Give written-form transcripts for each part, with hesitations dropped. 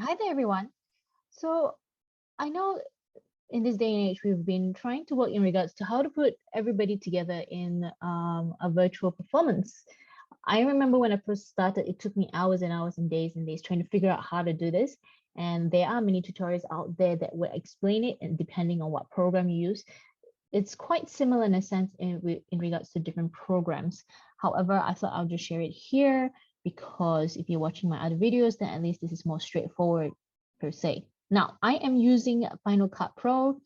Hi there, everyone. So I know in this day and age, we've been trying to work in regards to how to put everybody together in a virtual performance. I remember when I first started, it took me hours and hours and days trying to figure out how to do this. And there are many tutorials out there that will explain it, and depending on what program you use, it's quite similar in a sense in regards to different programs. However, I thought I'll just share it here because if you're watching my other videos, then at least this is more straightforward per se. Now, I am using Final Cut Pro.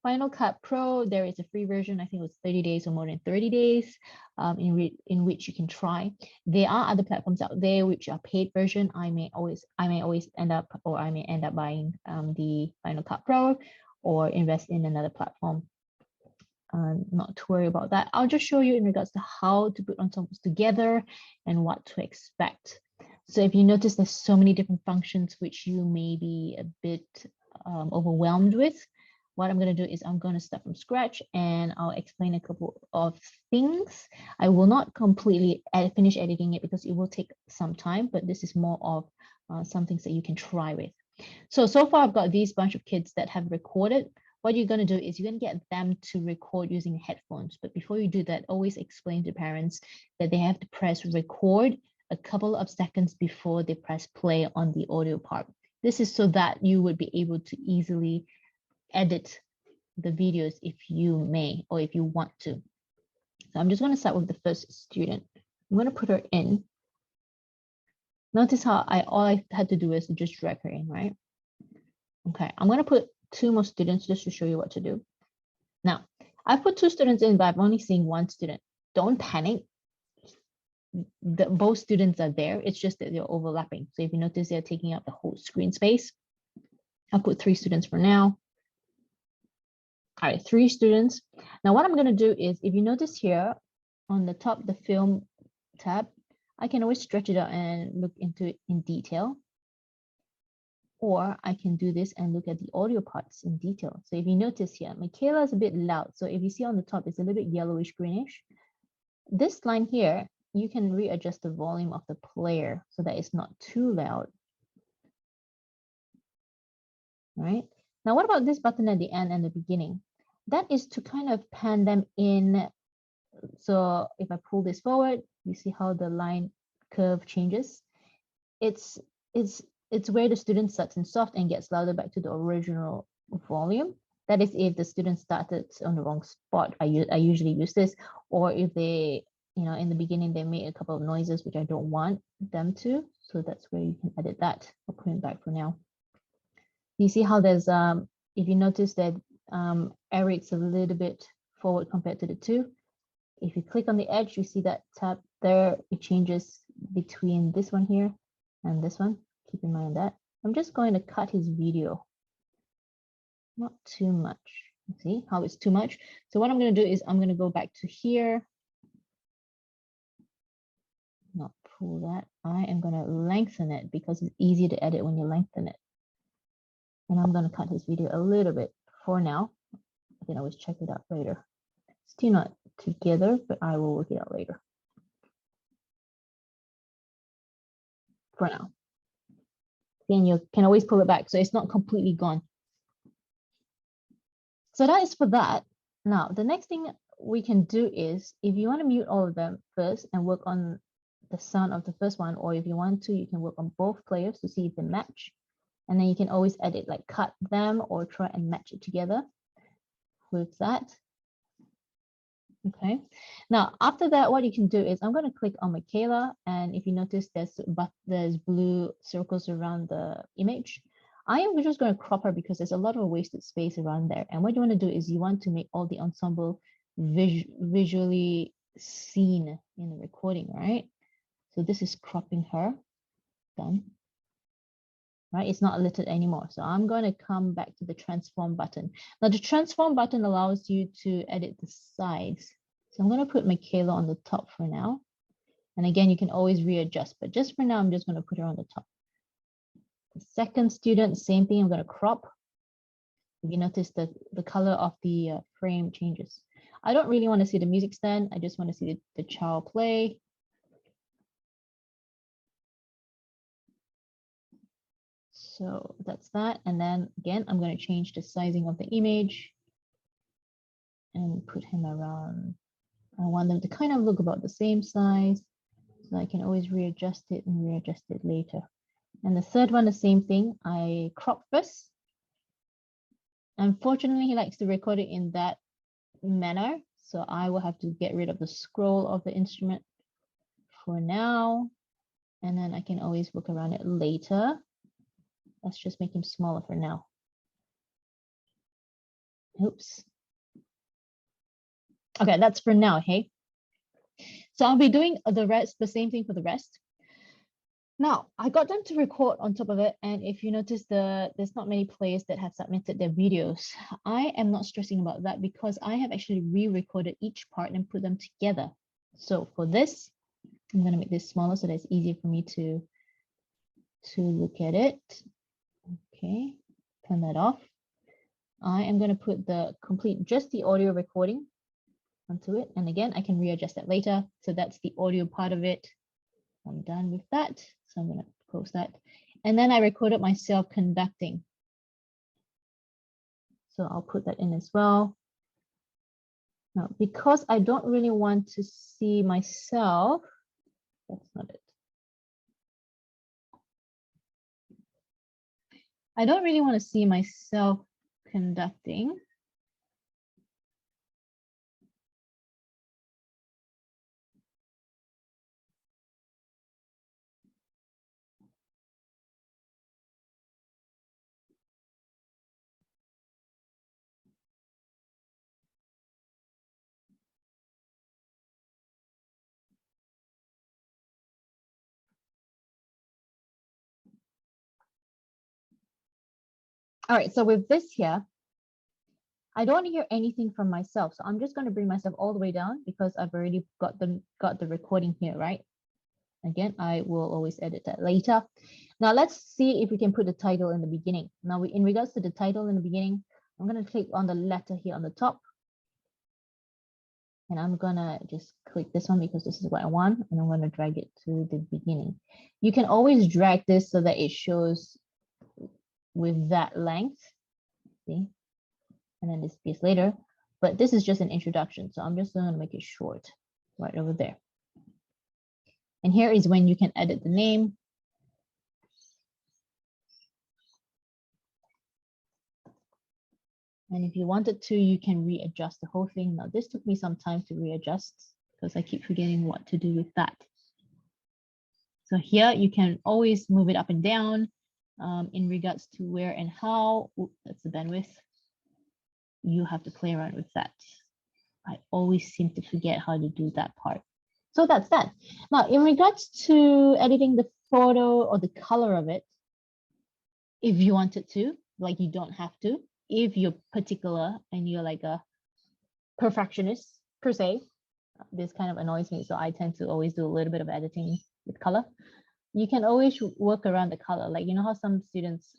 Final Cut Pro, there is a free version. I think it was 30 days or more than 30 days in which you can try. There are other platforms out there which are paid version. I may always end up buying the Final Cut Pro or invest in another platform. Not to worry about that. I'll just show you in regards to how to put ensembles together and what to expect. So if you notice, there's so many different functions which you may be a bit overwhelmed with. What I'm going to do is I'm going to start from scratch and I'll explain a couple of things. I will not completely finish editing it because it will take some time, but this is more of some things that you can try with. So far I've got these bunch of kids that have recorded. What you're going to do is you're going to get them to record using headphones. But before you do that, always explain to parents that they have to press record a couple of seconds before they press play on the audio part. This is so that you would be able to easily edit the videos if you may, or if you want to. So I'm just going to start with the first student. I'm going to put her in. Notice how all I had to do is to just drag her in, right? Okay, I'm going to put 2 more students just to show you what to do. Now, I've put 2 students in, but I've only seen 1 student. Don't panic. Both students are there. It's just that they're overlapping. So if you notice, they're taking up the whole screen space. I'll put 3 students for now. All right, 3 students. Now, what I'm going to do is, if you notice here on the top, the film tab, I can always stretch it out and look into it in detail. Or I can do this and look at the audio parts in detail. So if you notice here, Michaela is a bit loud. So if you see on the top, it's a little bit yellowish greenish. This line here, you can readjust the volume of the player so that it's not too loud. Right? Now, what about this button at the end and the beginning? That is to kind of pan them in. So if I pull this forward, you see how the line curve changes. It's where the student starts in soft and gets louder back to the original volume. That is if the student started on the wrong spot. I usually use this, or if they, in the beginning, they made a couple of noises, which I don't want them to. So that's where you can edit that. I'll put it back for now. You see how there's, if you notice that Eric's a little bit forward compared to the 2. If you click on the edge, you see that tab there, it changes between this one here and this one. Keep in mind that. I'm just going to cut his video. Not too much. See how it's too much? So what I'm going to do is I'm going to go back to here. Not pull that. I am going to lengthen it because it's easier to edit when you lengthen it. And I'm going to cut his video a little bit for now. I can always check it out later. Still not together, but I will work it out later. For now. Then you can always pull it back so it's not completely gone. So that is for that. Now, the next thing we can do is, if you want to mute all of them first and work on the sound of the first one, or if you want to, you can work on both players to see if they match. And then you can always edit, like cut them or try and match it together with that. Okay, now after that, what you can do is I'm going to click on Michaela, and if you notice there's blue circles around the image. I am just going to crop her because there's a lot of wasted space around there. And what you want to do is you want to make all the ensemble visually seen in the recording, right? So this is cropping her. Done. Right, it's not littered anymore. So I'm going to come back to the transform button. Now the transform button allows you to edit the sides. So I'm going to put Michaela on the top for now. And again, you can always readjust, but just for now, I'm just going to put her on the top. The second student, same thing, I'm going to crop. If you notice that the color of the frame changes. I don't really want to see the music stand. I just want to see the child play. So that's that. And then again, I'm going to change the sizing of the image and put him around. I want them to kind of look about the same size, so I can always readjust it and readjust it later. And the third one, the same thing. I crop first. Unfortunately, he likes to record it in that manner, so I will have to get rid of the scroll of the instrument for now, and then I can always work around it later. Let's just make him smaller for now. Oops. Okay, that's for now, hey? So I'll be doing the same thing for the rest. Now, I got them to record on top of it, and if you notice, there's not many players that have submitted their videos. I am not stressing about that because I have actually re-recorded each part and put them together. So for this, I'm going to make this smaller so that it's easier for me to look at it. Okay, turn that off. I am going to put just the audio recording onto it. And again, I can readjust that later. So that's the audio part of it. I'm done with that. So I'm going to close that. And then I recorded myself conducting. So I'll put that in as well. Now, because I don't really want to see myself, that's not it. I don't really want to see myself conducting. All right, so with this here, I don't hear anything from myself. So I'm just going to bring myself all the way down because I've already got the recording here, right? Again, I will always edit that later. Now let's see if we can put the title in the beginning. Now in regards to the title in the beginning, I'm going to click on the letter here on the top. And I'm going to just click this one because this is what I want. And I'm going to drag it to the beginning. You can always drag this so that it shows with that length. See? And then this piece later. But this is just an introduction. So I'm just going to make it short right over there. And here is when you can edit the name. And if you wanted to, you can readjust the whole thing. Now, this took me some time to readjust because I keep forgetting what to do with that. So here you can always move it up and down in regards to where and how. Ooh, that's the bandwidth. You have to play around with that. I always seem to forget how to do that part. So that's that. Now, in regards to editing the photo or the color of it, if you wanted to, like you don't have to, if you're particular and you're like a perfectionist per se, this kind of annoys me. So I tend to always do a little bit of editing with color. You can always work around the color. Like, you know how some students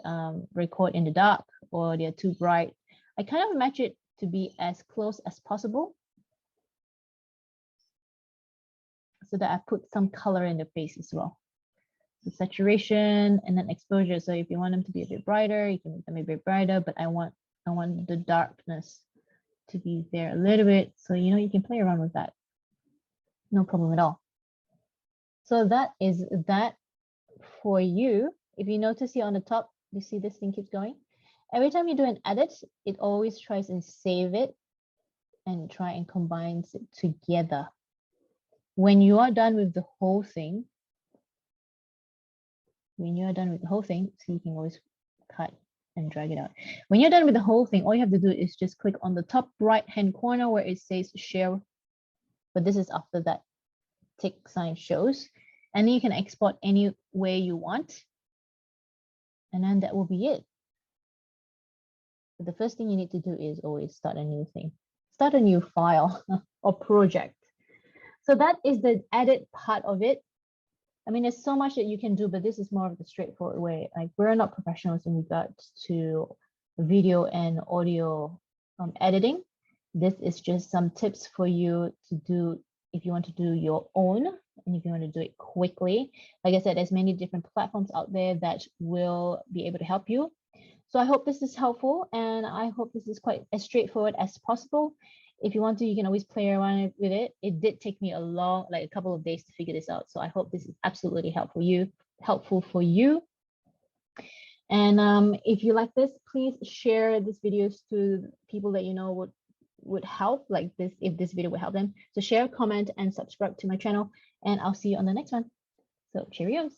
record in the dark or they're too bright. I kind of match it to be as close as possible so that I put some color in the face as well. So saturation and then exposure. So if you want them to be a bit brighter, you can make them a bit brighter, but I want the darkness to be there a little bit. So, you know, you can play around with that. No problem at all. So that is that for you. If you notice here on the top, you see this thing keeps going. Every time you do an edit, it always tries and save it and try and combines it together. When you are done with the whole thing, so you can always cut and drag it out. When you're done with the whole thing, all you have to do is just click on the top right-hand corner where it says share. But this is after that tick sign shows. And then you can export any way you want. And then that will be it. But the first thing you need to do is always start a new thing. Start a new file or project. So that is the edit part of it. I mean, there's so much that you can do, but this is more of the straightforward way. Like, we're not professionals in regards to video and audio editing. This is just some tips for you to do if you want to do your own and if you want to do it quickly, like I said, there's many different platforms out there that will be able to help you. So I hope this is helpful, and I hope this is quite as straightforward as possible. If you want to, you can always play around with it. It did take me like a couple of days to figure this out. So I hope this is absolutely helpful for you. And if you like this, please share these videos to people that you know would help, like this, if this video would help them. So share, comment, and subscribe to my channel, and I'll see you on the next one. So cheerios.